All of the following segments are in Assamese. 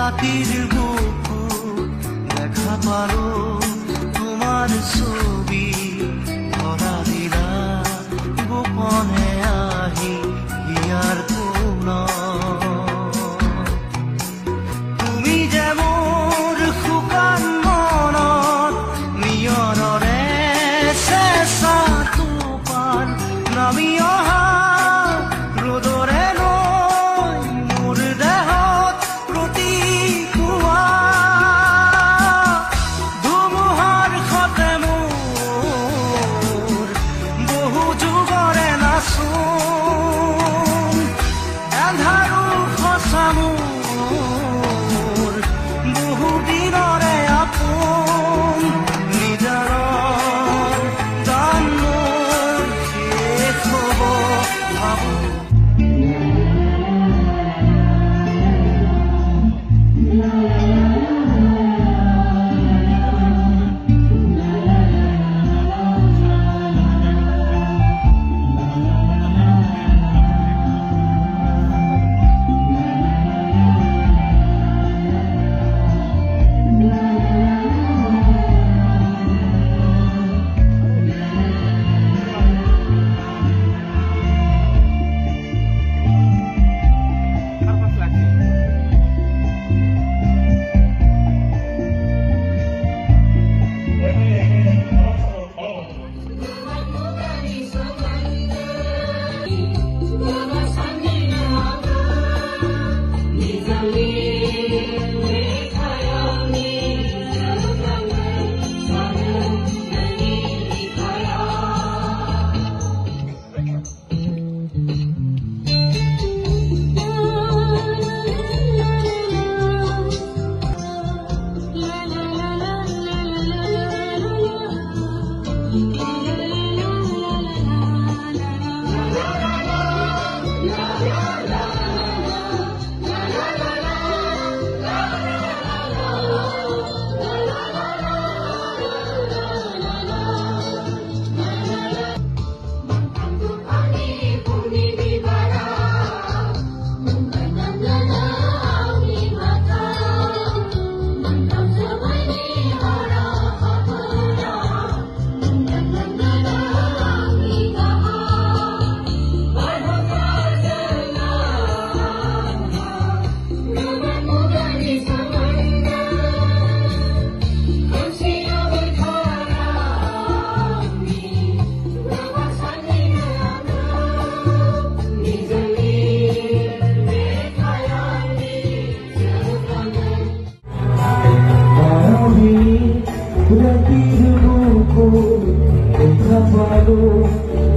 ৰাতেৰ বুকুৰ দেখা পালো তোমাৰ ছবি ধৰা দিলা গোপনে আহি হিয়াৰ কোন তুমি যে মোৰ শুকান মনত নিয়নৰে চেঁচা টোপাল নামি অহা ৰ'দৰে নৈ মোৰ দেহত প্ৰতিপুৱা ধুমুহাৰ সতে মোৰ বহু যুগৰে নাচোন এন্ধাৰো সঁচা মোৰ বহু দিনৰে আপোন নিজাৰৰ গান মোৰ শেষ হ'ব ভাবো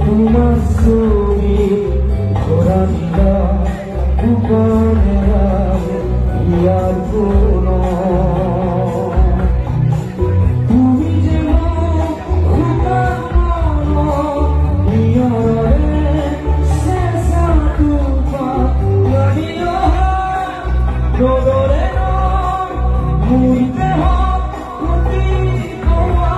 তোমাৰ ছবি ধৰা দিলা গোপনে আহি হিয়াৰ কোন তুমি যে মোৰ শুকান মনত নিয়নৰে চেঁচা টোপাল নামি অহা ৰ'দৰে নৈ মোৰ দেহত প্ৰতিপুৱা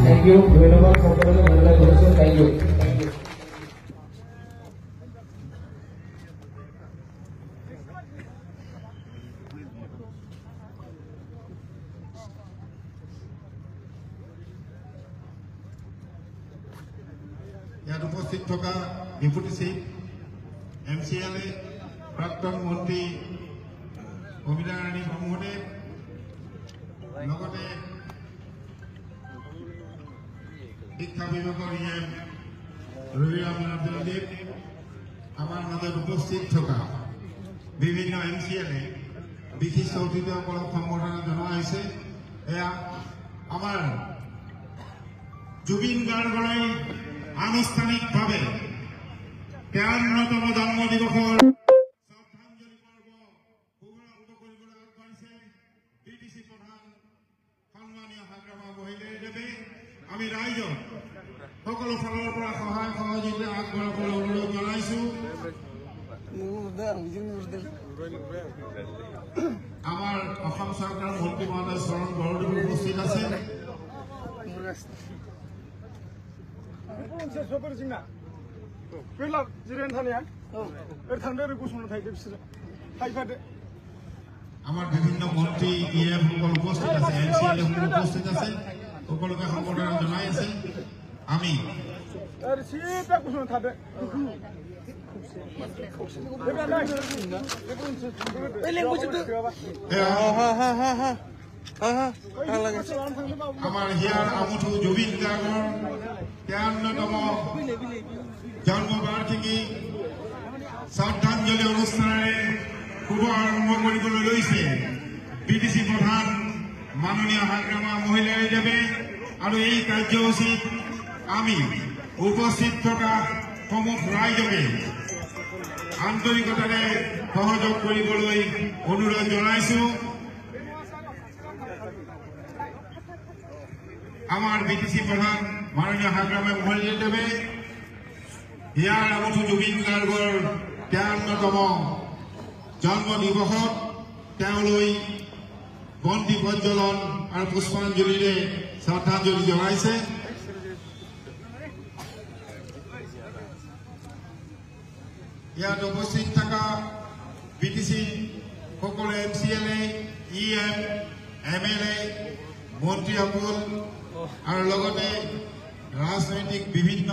Thank you, ধন্যবাদ সকলকে ভালো কৰেছেন। Thank U. ইয়াত উপস্থিত থকা ডেপুটি চিফ MCLA প্ৰাক্তন মন্ত্ৰী অমিতা ৰাণী ব্ৰহ্মদেৱ লগতে শিক্ষা বিভাগৰ ৰবিৰাম আব্দুলদেৱ আমাৰ মাজত উপস্থিত থকা বিভিন্ন MCLA বিশিষ্ট অতিথিসকলক সম্বৰ্ধনা জনোৱা হৈছে। এয়া আমাৰ জুবিন গাৰ্গৰ আনুষ্ঠানিকভাৱে 53তম জন্ম দিৱসৰ শ্ৰদ্ধাঞ্জলি পৰ্ব শুভাৰম্ভ কৰিবলৈ আগবাঢ়িছে BTC প্ৰধান সন্মানীয় হাগ্ৰামা মহিলাদেৱে। আমি ৰাইজক সকলো ফালৰ পৰা সহায় সহযোগিতা আগবঢ়াবলৈ অনুৰোধ জনাইছো। আমাৰ অসম চৰকাৰৰ মন্ত্ৰী মহোদয় চৰণ বৰদেৱ উপস্থিত আছে। আমাৰ বিভিন্ন মন্ত্ৰী সকল উপস্থিত আছে, MCLA উপস্থিত আছে, সকলোকে সম্বৰ্ধনা জনাই আছে। আমি আমাৰ হিয়াৰ আমঠু জুবিন গাৰ্গৰ 53তম জন্মবাৰ্ষিকী শ্ৰদ্ধাঞ্জলি অনুষ্ঠানেৰে শুভ আৰম্ভ কৰিবলৈ লৈছে BTC প্ৰধান মাননীয় হাগ্ৰামা মহিলাদেৱে। আৰু এই কাৰ্যসূচীত আমি উপস্থিত থকা সমূহ ৰাইজকে আন্তৰিকতাৰে সহযোগ কৰিবলৈ অনুৰোধ জনাইছো। আমাৰ BTC প্ৰধান মাননীয় হাগ্ৰামা মহিলাদেৱে ইয়াৰ আমঠু জুবিন গাৰ্গৰ 53তম জন্ম দিৱসত তেওঁলৈ বন্তি প্ৰজ্বলন আৰু পুষ্পাঞ্জলিৰে শ্ৰদ্ধাঞ্জলি জনাইছে। ইয়াত উপস্থিত থকা BTC সকলো MCLA, EM, MLA, মন্ত্ৰীসকল আৰু লগতে ৰাজনৈতিক বিভিন্ন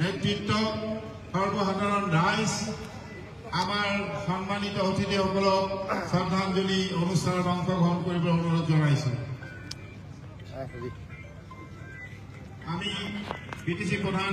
নেতৃত্ব, সৰ্বসাধাৰণ ৰাইজ, আমাৰ সন্মানিত অতিথিসকলক শ্ৰদ্ধাঞ্জলি অনুষ্ঠানত অংশগ্ৰহণ কৰিবলৈ অনুৰোধ জনাইছো। আমি BTC প্ৰধান